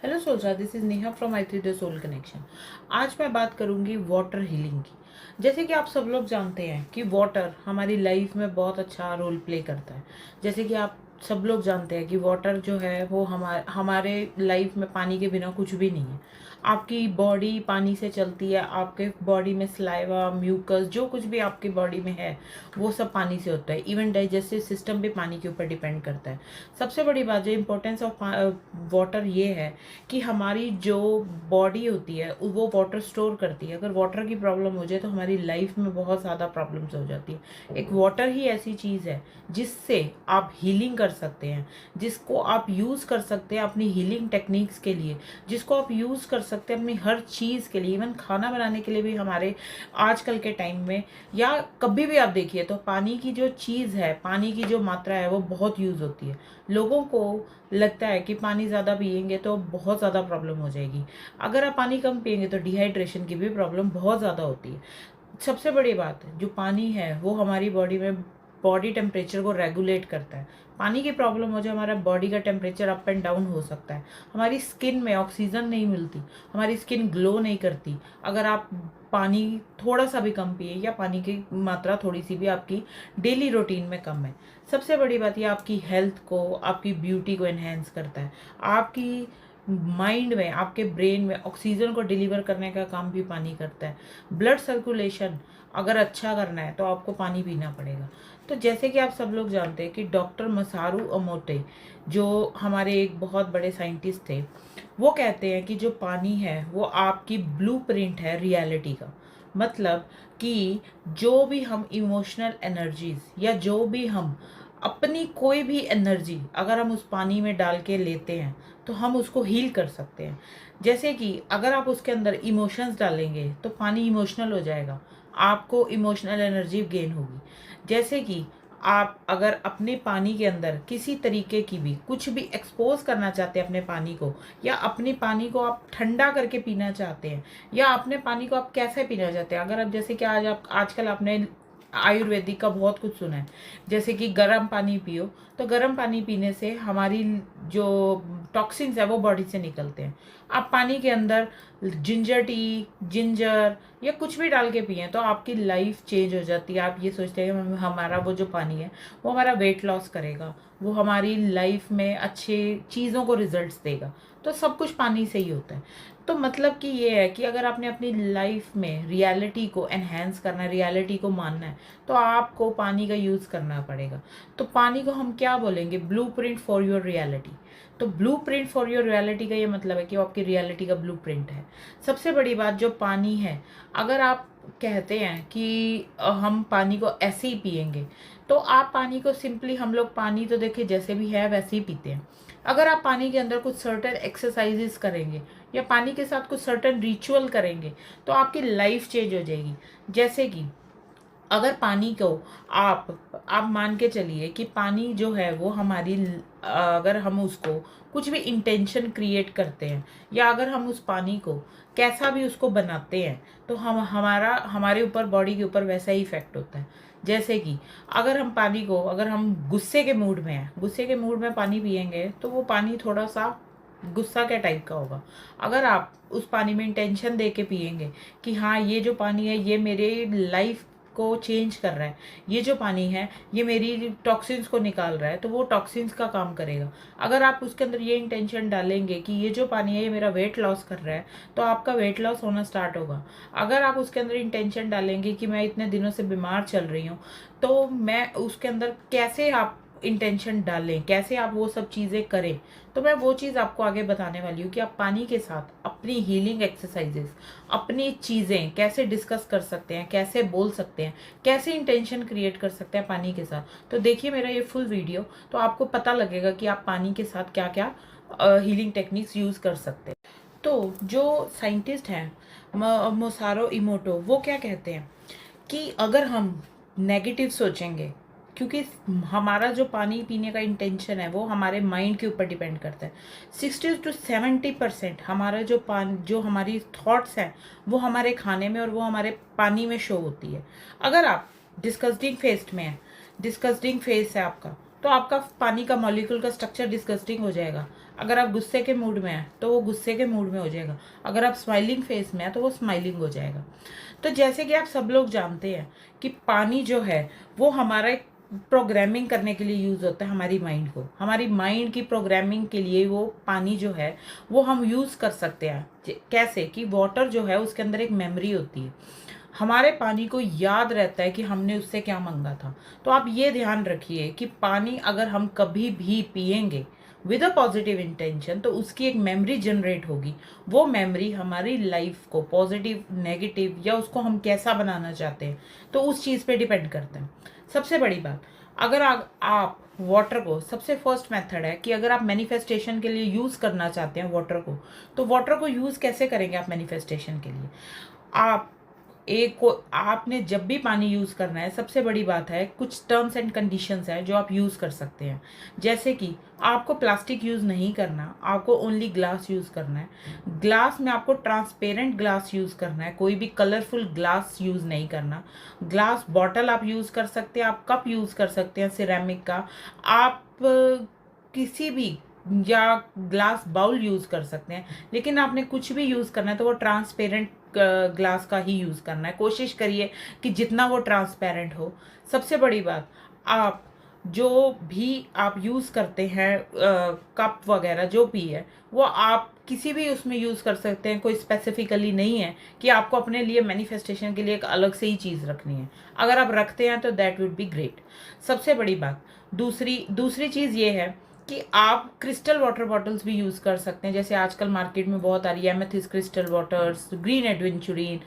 Hello soldier, this is Neha from I three the soul connection. आज मैं बात करूंगी वाटर हीलिंग की। जैसे कि आप सब लोग जानते हैं कि वाटर हमारी लाइफ में बहुत अच्छा रोल प्ले करता है। जैसे कि आप सब लोग जानते हैं कि वाटर जो है वो हमारे लाइफ में पानी के बिना कुछ भी नहीं है। आपकी बॉडी पानी से चलती है, आपके बॉडी में स्लाइवा, म्यूकस, जो कुछ भी आपकी बॉडी में है वो सब पानी से होता है। इवन डाइजेस्टिव सिस्टम भी पानी के ऊपर डिपेंड करता है। सबसे बड़ी बात जो इम्पोर्टेंस ऑफ वाटर ये है कि हमारी जो बॉडी होती है वो वाटर स्टोर करती है। अगर वाटर की प्रॉब्लम हो जाए तो हमारी लाइफ में बहुत ज़्यादा प्रॉब्लम्स हो जाती है। एक वाटर ही ऐसी चीज़ है जिससे आप हीलिंग कर सकते हैं, जिसको आप यूज़ कर सकते हैं अपनी हीलिंग टेक्निक्स के लिए, जिसको आप यूज़ कर सकते हैं अपनी हर चीज़ के लिए। इवन खाना बनाने के लिए भी हमारे आजकल के टाइम में या कभी भी आप देखिए तो पानी की जो चीज़ है, पानी की जो मात्रा है वो बहुत यूज़ होती है। लोगों को लगता है कि पानी ज़्यादा पिएंगे तो बहुत ज़्यादा प्रॉब्लम हो जाएगी। अगर आप पानी कम पिएंगे तो डिहाइड्रेशन की भी प्रॉब्लम बहुत ज़्यादा होती है। सबसे बड़ी बात है, जो पानी है वो हमारी बॉडी में बॉडी टेम्परेचर को रेगुलेट करता है। पानी की प्रॉब्लम हो जाए हमारा बॉडी का टेम्परेचर अप एंड डाउन हो सकता है। हमारी स्किन में ऑक्सीजन नहीं मिलती, हमारी स्किन ग्लो नहीं करती अगर आप पानी थोड़ा सा भी कम पिए या पानी की मात्रा थोड़ी सी भी आपकी डेली रूटीन में कम है। सबसे बड़ी बात ये आपकी हेल्थ को, आपकी ब्यूटी को एनहेंस करता है। आपकी माइंड में, आपके ब्रेन में ऑक्सीजन को डिलीवर करने का काम भी पानी करता है। ब्लड सर्कुलेशन अगर अच्छा करना है तो आपको पानी पीना पड़ेगा। तो जैसे कि आप सब लोग जानते हैं कि डॉक्टर मसारू अमोटे, जो हमारे एक बहुत बड़े साइंटिस्ट थे, वो कहते हैं कि जो पानी है वो आपकी ब्लूप्रिंट है रियलिटी का। मतलब कि जो भी हम इमोशनल एनर्जीज या जो भी हम अपनी कोई भी एनर्जी अगर हम उस पानी में डाल के लेते हैं तो हम उसको हील कर सकते हैं। जैसे कि अगर आप उसके अंदर इमोशंस डालेंगे तो पानी इमोशनल हो जाएगा, आपको इमोशनल एनर्जी गेन होगी। जैसे कि आप अगर अपने पानी के अंदर किसी तरीके की भी कुछ भी एक्सपोज करना चाहते हैं अपने पानी को, या अपने पानी को आप ठंडा करके पीना चाहते हैं, या अपने पानी को आप कैसे पीना चाहते हैं, अगर आप जैसे कि आजकल आपने आयुर्वेदिक का बहुत कुछ सुना है, जैसे कि गर्म पानी पियो, तो गर्म पानी पीने से हमारी जो टॉक्सिन्स है वो बॉडी से निकलते हैं। आप पानी के अंदर जिंजर टी, जिंजर या कुछ भी डाल के पिए तो आपकी लाइफ चेंज हो जाती है। आप ये सोचते हैं कि हमारा वो जो पानी है वो हमारा वेट लॉस करेगा, वो हमारी लाइफ में अच्छे चीज़ों को रिजल्ट्स देगा। तो सब कुछ पानी से ही होता है। तो मतलब कि ये है कि अगर आपने अपनी लाइफ में रियलिटी को एनहेंस करना है, रियलिटी को मानना है, तो आपको पानी का यूज़ करना पड़ेगा। तो पानी को हम क्या बोलेंगे? Blueprint for your reality. तो ब्लूप्रिंट फॉर योर रियलिटी का ये मतलब है कि वो आपकी रियलिटी का ब्लूप्रिंट है। सबसे बड़ी बात जो पानी है, अगर आप कहते हैं कि हम पानी को ऐसे ही पिएंगे, तो आप पानी को सिंपली, हम लोग पानी तो देखिए जैसे भी है वैसे ही पीते हैं। अगर आप पानी के अंदर कुछ सर्टेन एक्सरसाइजेस करेंगे या पानी के साथ कुछ सर्टेन रिचुअल करेंगे तो आपकी लाइफ चेंज हो जाएगी। जैसे कि अगर पानी को आप मान के चलिए कि पानी जो है वो हमारी अगर हम उसको कुछ भी इंटेंशन क्रिएट करते हैं, या अगर हम उस पानी को कैसा भी उसको बनाते हैं, तो हम हमारे ऊपर, बॉडी के ऊपर वैसा ही इफेक्ट होता है। जैसे कि अगर हम पानी को, अगर हम गुस्से के मूड में हैं, गुस्से के मूड में पानी पियेंगे तो वो पानी थोड़ा सा गुस्सा के टाइप का होगा। अगर आप उस पानी में इंटेंशन दे के पियेंगे कि हाँ ये जो पानी है ये मेरे लाइफ को चेंज कर रहा है, ये जो पानी है ये मेरी टॉक्सिन्स को निकाल रहा है, तो वो टॉक्सिन्स का काम करेगा। अगर आप उसके अंदर ये इंटेंशन डालेंगे कि ये जो पानी है ये मेरा वेट लॉस कर रहा है, तो आपका वेट लॉस होना स्टार्ट होगा। अगर आप उसके अंदर इंटेंशन डालेंगे कि मैं इतने दिनों से बीमार चल रही हूँ, तो मैं उसके अंदर कैसे आप इंटेंशन डालें, कैसे आप वो सब चीज़ें करें, तो मैं वो चीज़ आपको आगे बताने वाली हूँ कि आप पानी के साथ अपनी हीलिंग एक्सरसाइजेस, अपनी चीज़ें कैसे डिस्कस कर सकते हैं, कैसे बोल सकते हैं, कैसे इंटेंशन क्रिएट कर सकते हैं पानी के साथ। तो देखिए मेरा ये फुल वीडियो, तो आपको पता लगेगा कि आप पानी के साथ क्या क्या हीलिंग टेक्निक्स यूज़ कर सकते हैं। तो जो साइंटिस्ट हैं मोसारो इमोटो, वो क्या कहते हैं कि अगर हम नेगेटिव सोचेंगे, क्योंकि हमारा जो पानी पीने का इंटेंशन है वो हमारे माइंड के ऊपर डिपेंड करता है। 60 to 70% हमारा जो हमारी थॉट्स हैं वो हमारे खाने में और वो हमारे पानी में शो होती है। अगर आप डिस्कस्टिंग फेस में हैं, डिस्कस्टिंग फेस है आपका, तो आपका पानी का मॉलिक्यूल का स्ट्रक्चर डिस्गस्टिंग हो जाएगा। अगर आप गुस्से के मूड में हैं तो वो गुस्से के मूड में हो जाएगा। अगर आप स्माइलिंग फेस में हैं तो वो स्माइलिंग हो जाएगा। तो जैसे कि आप सब लोग जानते हैं कि पानी जो है वो हमारा एक प्रोग्रामिंग करने के लिए यूज़ होता है, हमारी माइंड को, हमारी माइंड की प्रोग्रामिंग के लिए वो पानी जो है वो हम यूज़ कर सकते हैं। कैसे कि वाटर जो है उसके अंदर एक मेमोरी होती है, हमारे पानी को याद रहता है कि हमने उससे क्या मांगा था। तो आप ये ध्यान रखिए कि पानी अगर हम कभी भी पिएंगे विद अ पॉजिटिव इंटेंशन तो उसकी एक मेमोरी जनरेट होगी। वो मेमोरी हमारी लाइफ को पॉजिटिव, नेगेटिव या उसको हम कैसा बनाना चाहते हैं तो उस चीज़ पे डिपेंड करता है। सबसे बड़ी बात, अगर आप वाटर को, सबसे फर्स्ट मेथड है कि अगर आप मैनिफेस्टेशन के लिए यूज़ करना चाहते हैं वाटर को, तो वाटर को यूज़ कैसे करेंगे आप मैनिफेस्टेशन के लिए। आप एक को आपने जब भी पानी यूज़ करना है, सबसे बड़ी बात है कुछ टर्म्स एंड कंडीशंस हैं जो आप यूज़ कर सकते हैं। जैसे कि आपको प्लास्टिक यूज़ नहीं करना, आपको ओनली ग्लास यूज़ करना है। ग्लास में आपको ट्रांसपेरेंट ग्लास यूज़ करना है, कोई भी कलरफुल ग्लास यूज़ नहीं करना। ग्लास बॉटल आप यूज़ कर सकते हैं, आप कप यूज़ कर सकते हैं सिरेमिक का, आप किसी भी या ग्लास बाउल यूज़ कर सकते हैं। लेकिन आपने कुछ भी यूज़ करना है तो वो ट्रांसपेरेंट ग्लास का ही यूज़ करना है। कोशिश करिए कि जितना वो ट्रांसपेरेंट हो। सबसे बड़ी बात, आप जो भी आप यूज़ करते हैं कप वगैरह जो भी है वो आप किसी भी उसमें यूज़ कर सकते हैं। कोई स्पेसिफिकली नहीं है कि आपको अपने लिए मैनिफेस्टेशन के लिए एक अलग से ही चीज़ रखनी है। अगर आप रखते हैं तो दैट वुड बी ग्रेट। सबसे बड़ी बात, दूसरी चीज़ ये है कि आप क्रिस्टल वाटर बॉटल्स भी यूज़ कर सकते हैं। जैसे आजकल मार्केट में बहुत आ रही है एमेथिस्ट क्रिस्टल वाटर्स, ग्रीन एडवेंचुरिन,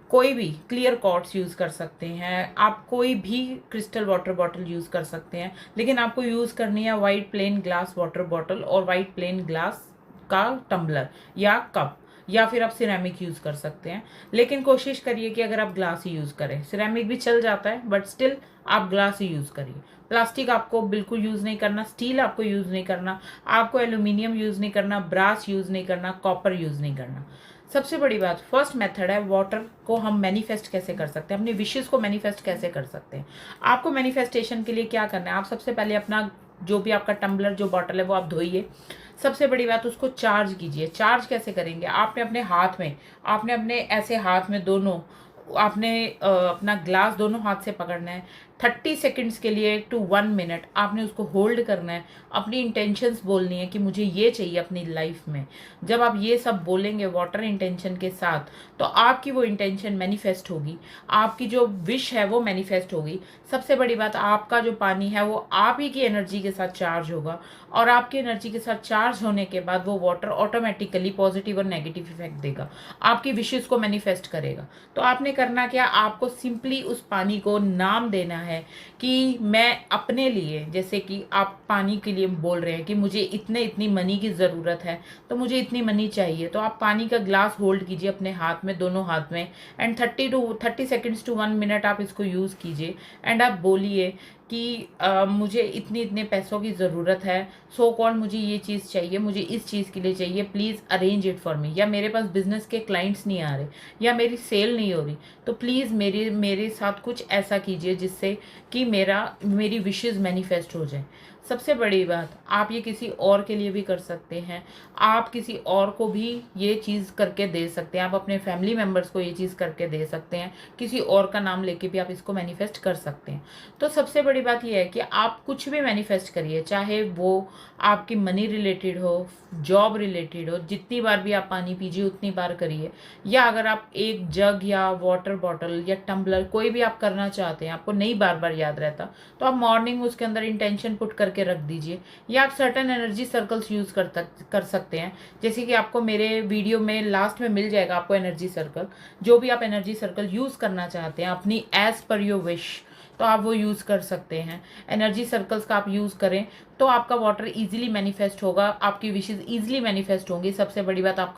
कोई भी क्लियर कॉर्ड्स यूज़ कर सकते हैं। आप कोई भी क्रिस्टल वाटर बॉटल यूज़ कर सकते हैं, लेकिन आपको यूज़ करनी है white plain glass water bottle और वाइट प्लेन ग्लास का टम्बलर या कप, या फिर आप सिरेमिक यूज़ कर सकते हैं। लेकिन कोशिश करिए कि अगर आप ग्लास ही यूज़ करें, सिरेमिक भी चल जाता है बट स्टिल आप ग्लास ही यूज़ करिए। प्लास्टिक आपको बिल्कुल यूज़ नहीं करना, स्टील आपको यूज़ नहीं करना, आपको एल्यूमिनियम यूज़ नहीं करना, ब्रास यूज़ नहीं करना, कॉपर यूज़ नहीं करना। सबसे बड़ी बात, फर्स्ट मेथड है वाटर को हम मैनिफेस्ट कैसे कर सकते हैं, अपनी विशेस को मैनिफेस्ट कैसे कर सकते हैं। आपको मैनिफेस्टेशन के लिए क्या करना है, आप सबसे पहले अपना जो भी आपका टम्बलर जो बॉटल है वो आप धोइए। सबसे बड़ी बात, उसको चार्ज कीजिए। चार्ज कैसे करेंगे, आपने अपने हाथ में, आपने अपने ऐसे हाथ में दोनों, आपने अपना ग्लास दोनों हाथ से पकड़ना है। 30 सेकेंड्स के लिए टू 1 मिनट आपने उसको होल्ड करना है। अपनी इंटेंशंस बोलनी है कि मुझे ये चाहिए अपनी लाइफ में। जब आप ये सब बोलेंगे वाटर इंटेंशन के साथ तो आपकी वो इंटेंशन मैनिफेस्ट होगी, आपकी जो विश है वो मैनिफेस्ट होगी। सबसे बड़ी बात, आपका जो पानी है वो आप ही की एनर्जी के साथ चार्ज होगा और आपकी एनर्जी के साथ चार्ज होने के बाद वो वाटर ऑटोमेटिकली पॉजिटिव और नेगेटिव इफेक्ट देगा, आपकी विशेस को मैनिफेस्ट करेगा। तो आपने करना क्या, आपको सिंपली उस पानी को नाम देना है कि मैं अपने लिए, जैसे कि आप पानी के लिए बोल रहे हैं कि मुझे इतनी मनी की ज़रूरत है तो मुझे इतनी मनी चाहिए, तो आप पानी का ग्लास होल्ड कीजिए अपने हाथ में, दोनों हाथ में, एंड 30 सेकेंड्स टू 1 मिनट आप इसको यूज़ कीजिए एंड आप बोलिए कि मुझे इतने पैसों की ज़रूरत है, सो कॉल्ड मुझे ये चीज़ चाहिए, मुझे इस चीज़ के लिए चाहिए, please arrange it for me. या मेरे पास बिजनेस के क्लाइंट्स नहीं आ रहे या मेरी सेल नहीं हो रही, तो प्लीज़ मेरे साथ कुछ ऐसा कीजिए जिससे कि मेरी विशेज़ मैनिफेस्ट हो जाए। सबसे बड़ी बात, आप ये किसी और के लिए भी कर सकते हैं, आप किसी और को भी ये चीज़ करके दे सकते हैं, आप अपने फैमिली मेम्बर्स को ये चीज़ करके दे सकते हैं, किसी और का नाम लेके भी आप इसको मैनिफेस्ट कर सकते हैं। तो सबसे बड़ी बात यह है कि आप कुछ भी मैनिफेस्ट करिए, चाहे वो आपकी मनी रिलेटेड हो, जॉब रिलेटेड हो, जितनी बार भी आप पानी पीजिए उतनी बार करिए। या अगर आप एक जग या वाटर बॉटल या टम्बलर कोई भी आप करना चाहते हैं, आपको नहीं बार बार याद रहता, तो आप मॉर्निंग में उसके अंदर इंटेंशन पुट करके रख दीजिए। या आप सर्टन एनर्जी सर्कल्स यूज़ कर सकते हैं, जैसे कि आपको मेरे वीडियो में लास्ट में मिल जाएगा आपको एनर्जी सर्कल। जो भी आप एनर्जी सर्कल यूज़ करना चाहते हैं अपनी एज पर योर विश, तो आप वो यूज़ कर सकते हैं। एनर्जी सर्कल्स का आप यूज़ करें तो आपका वाटर इजीली मैनिफेस्ट होगा, आपकी विशेज़ इजीली मैनिफेस्ट होंगी। सबसे बड़ी बात, आप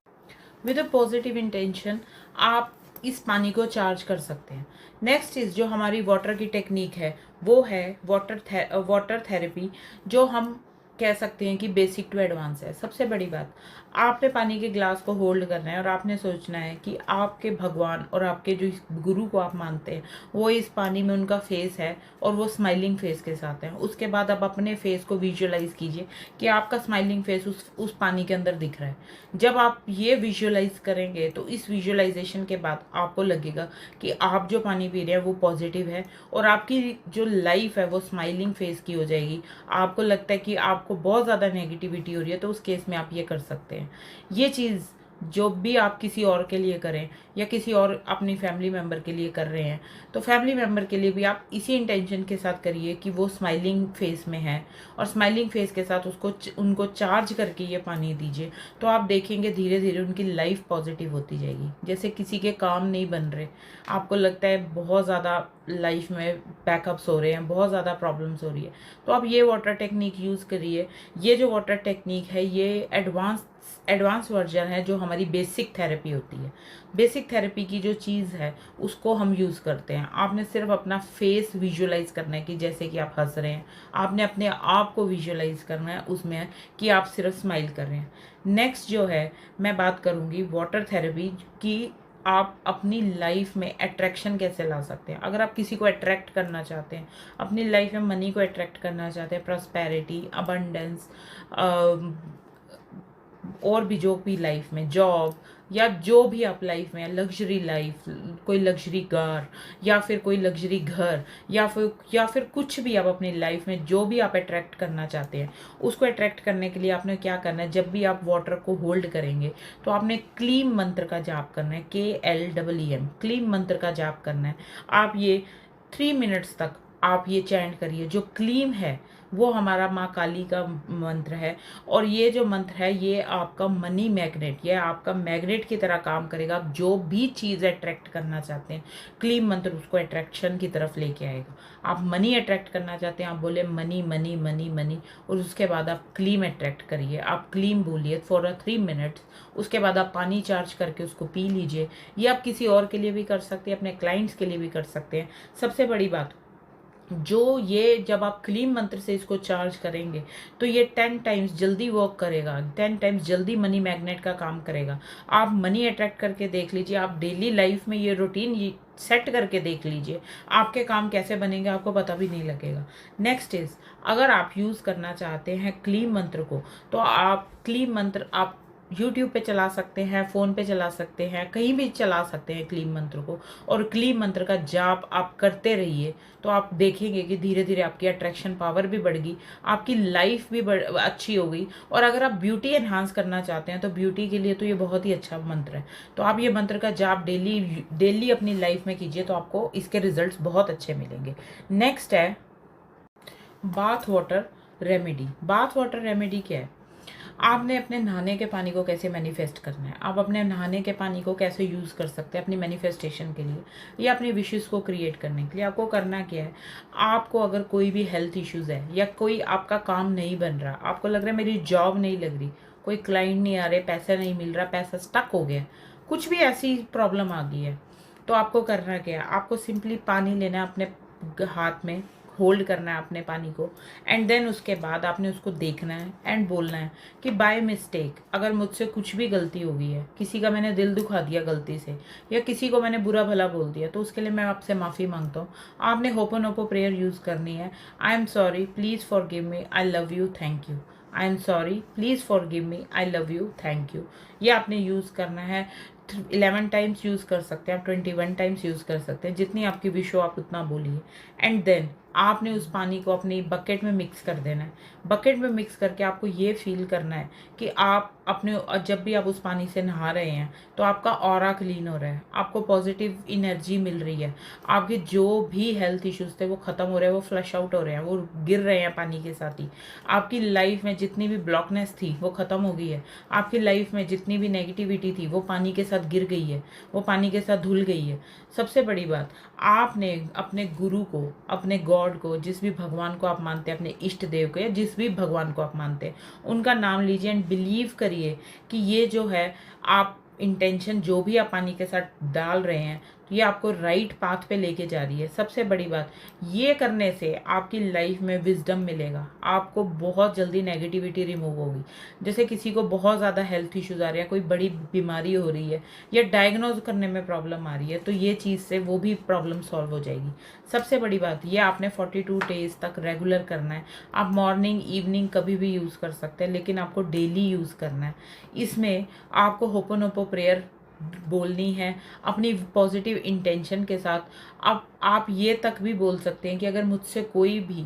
विद अ पॉजिटिव इंटेंशन आप इस पानी को चार्ज कर सकते हैं। नेक्स्ट चीज़ जो हमारी वाटर की टेक्निक है वो है वाटर थेरेपी, जो हम कह सकते हैं कि बेसिक टू एडवांस है। सबसे बड़ी बात, आपने पानी के ग्लास को होल्ड करना है और आपने सोचना है कि आपके भगवान और आपके जो इस गुरु को आप मानते हैं वो इस पानी में उनका फेस है और वो स्माइलिंग फेस के साथ है। उसके बाद आप अपने फेस को विजुअलाइज कीजिए कि आपका स्माइलिंग फेस उस पानी के अंदर दिख रहा है। जब आप ये विजुअलाइज करेंगे तो इस विजुअलाइजेशन के बाद आपको लगेगा कि आप जो पानी पी रहे हैं वो पॉजिटिव है और आपकी जो लाइफ है वो स्माइलिंग फेस की हो जाएगी। आपको लगता है कि आपको बहुत ज़्यादा नेगेटिविटी हो रही है तो उस केस में आप ये कर सकते हैं। ये चीज़ जो भी आप किसी और के लिए करें या किसी और अपनी फैमिली मेम्बर के लिए कर रहे हैं तो फैमिली मेम्बर के लिए भी आप इसी इंटेंशन के साथ करिए कि वो स्माइलिंग फेस में है और स्माइलिंग फेस के साथ उनको चार्ज करके ये पानी दीजिए। तो आप देखेंगे धीरे धीरे उनकी लाइफ पॉजिटिव होती जाएगी। जैसे किसी के काम नहीं बन रहे, आपको लगता है बहुत ज़्यादा लाइफ में बैकअप्स हो रहे हैं, बहुत ज़्यादा प्रॉब्लम्स हो रही है, तो आप ये वाटर टेक्निक यूज़ करिए। ये जो वाटर टेक्निक है ये एडवांस वर्जन है जो हमारी बेसिक थेरेपी होती है। बेसिक थेरेपी की जो चीज़ है उसको हम यूज़ करते हैं। आपने सिर्फ अपना फेस विजुअलाइज करना है कि जैसे कि आप हंस रहे हैं, आपने अपने आप को विजुअलाइज करना है उसमें कि आप सिर्फ स्माइल कर रहे हैं। नेक्स्ट जो है मैं बात करूँगी वाटर थेरेपी की, आप अपनी लाइफ में अट्रैक्शन कैसे ला सकते हैं। अगर आप किसी को अट्रैक्ट करना चाहते हैं, अपनी लाइफ में मनी को अट्रैक्ट करना चाहते हैं, प्रॉस्पेरिटी, अबंडेंस, और भी जो भी लाइफ में जॉब या जो भी आप लाइफ में, लग्जरी लाइफ, कोई लग्जरी कार या फिर कोई लग्जरी घर या फिर कुछ भी आप अपनी लाइफ में जो भी आप अट्रैक्ट करना चाहते हैं उसको अट्रैक्ट करने के लिए आपने क्या करना है, जब भी आप वाटर को होल्ड करेंगे तो आपने क्लीम मंत्र का जाप करना है। KLEEM क्लीम मंत्र का जाप करना है। आप ये 3 मिनट्स तक आप ये चैंट करिए। जो क्लीम है वो हमारा माँ काली का मंत्र है और ये जो मंत्र है ये आपका मनी मैग्नेट, ये आपका मैग्नेट की तरह काम करेगा। आप जो भी चीज़ अट्रैक्ट करना चाहते हैं क्लीम मंत्र उसको अट्रैक्शन की तरफ लेके आएगा। आप मनी अट्रैक्ट करना चाहते हैं, आप बोले मनी मनी मनी मनी और उसके बाद आप क्लीम अट्रैक्ट करिए। आप क्लीम बोलिए फॉर 3 मिनट्स, उसके बाद आप पानी चार्ज करके उसको पी लीजिए। ये आप किसी और के लिए भी कर सकते हैं, अपने क्लाइंट्स के लिए भी कर सकते हैं। सबसे बड़ी बात, जो ये जब आप क्लीम मंत्र से इसको चार्ज करेंगे तो ये 10 टाइम्स जल्दी वर्क करेगा, 10 टाइम्स जल्दी मनी मैग्नेट का काम करेगा। आप मनी अट्रैक्ट करके देख लीजिए, आप डेली लाइफ में ये रूटीन सेट करके देख लीजिए, आपके काम कैसे बनेंगे आपको पता भी नहीं लगेगा। नेक्स्ट इज, अगर आप यूज़ करना चाहते हैं क्लीम मंत्र को तो आप क्लीम मंत्र आप यूट्यूब पे चला सकते हैं, फ़ोन पे चला सकते हैं, कहीं भी चला सकते हैं क्लीम मंत्र को, और क्लीम मंत्र का जाप आप करते रहिए तो आप देखेंगे कि धीरे धीरे आपकी अट्रैक्शन पावर भी बढ़ गई, आपकी लाइफ भी अच्छी हो गई। और अगर आप ब्यूटी एनहांस करना चाहते हैं तो ब्यूटी के लिए तो ये बहुत ही अच्छा मंत्र है। तो आप ये मंत्र का जाप डेली डेली अपनी लाइफ में कीजिए तो आपको इसके रिजल्ट्स बहुत अच्छे मिलेंगे। नेक्स्ट है bath water remedy. Bath water remedy क्या है? आपने अपने नहाने के पानी को कैसे मैनिफेस्ट करना है, आप अपने नहाने के पानी को कैसे यूज़ कर सकते हैं अपनी मैनिफेस्टेशन के लिए या अपनी विशेज़ को क्रिएट करने के लिए। आपको करना क्या है, आपको अगर कोई भी हेल्थ इश्यूज़ है या कोई आपका काम नहीं बन रहा, आपको लग रहा है मेरी जॉब नहीं लग रही, कोई क्लाइंट नहीं आ रहे, पैसा नहीं मिल रहा, पैसा स्टक हो गया, कुछ भी ऐसी प्रॉब्लम आ गई है, तो आपको करना क्या है, आपको सिंपली पानी लेना है, अपने हाथ में होल्ड करना है अपने पानी को, एंड देन उसके बाद आपने उसको देखना है एंड बोलना है कि बाय मिस्टेक अगर मुझसे कुछ भी गलती हो गई है, किसी का मैंने दिल दुखा दिया गलती से या किसी को मैंने बुरा भला बोल दिया, तो उसके लिए मैं आपसे माफ़ी मांगता हूँ। आपने होपोनोपो प्रेयर यूज़ करनी है। I am sorry, please forgive me, I love you, thank you. I am sorry, please forgive me, I love you, thank you. ये आपने यूज़ करना है। 11 टाइम्स यूज़ कर सकते हैं आप, 21 टाइम्स यूज़ कर सकते हैं, जितनी आपकी विश हो आप उतना बोलिए। एंड देन आपने उस पानी को अपनी बकेट में मिक्स कर देना है। बकेट में मिक्स करके आपको ये फील करना है कि आप अपने, जब भी आप उस पानी से नहा रहे हैं तो आपका ऑरा क्लीन हो रहा है, आपको पॉजिटिव एनर्जी मिल रही है, आपके जो भी हेल्थ इश्यूज थे वो ख़त्म हो रहे हैं, वो फ्लश आउट हो रहे हैं, वो गिर रहे हैं पानी के साथ ही। आपकी लाइफ में जितनी भी ब्लॉकनेस थी वो ख़त्म हो गई है, आपकी लाइफ में जितनी भी नेगेटिविटी थी वो पानी के साथ गिर गई है, वो पानी के साथ धुल गई है। सबसे बड़ी बात, आपने अपने गुरु को, अपने गॉड को, जिस भी भगवान को आप मानते हैं, अपने इष्ट देव को या जिस भी भगवान को आप मानते हैं उनका नाम लीजिए एंड बिलीव करिए कि ये जो है आप इंटेंशन जो भी आप पानी के साथ डाल रहे हैं ये आपको राइट पाथ पे लेके जा रही है। सबसे बड़ी बात, ये करने से आपकी लाइफ में विजडम मिलेगा, आपको बहुत जल्दी नेगेटिविटी रिमूव होगी। जैसे किसी को बहुत ज़्यादा हेल्थ इश्यूज आ रहे हैं, कोई बड़ी बीमारी हो रही है या डायग्नोज करने में प्रॉब्लम आ रही है, तो ये चीज़ से वो भी प्रॉब्लम सॉल्व हो जाएगी। सबसे बड़ी बात, ये आपने 42 डेज तक रेगुलर करना है। आप मॉर्निंग इवनिंग कभी भी यूज़ कर सकते हैं, लेकिन आपको डेली यूज़ करना है। इसमें आपको होपोनोपो प्रेयर बोलनी है अपनी पॉजिटिव इंटेंशन के साथ। अब आप ये तक भी बोल सकते हैं कि अगर मुझसे कोई भी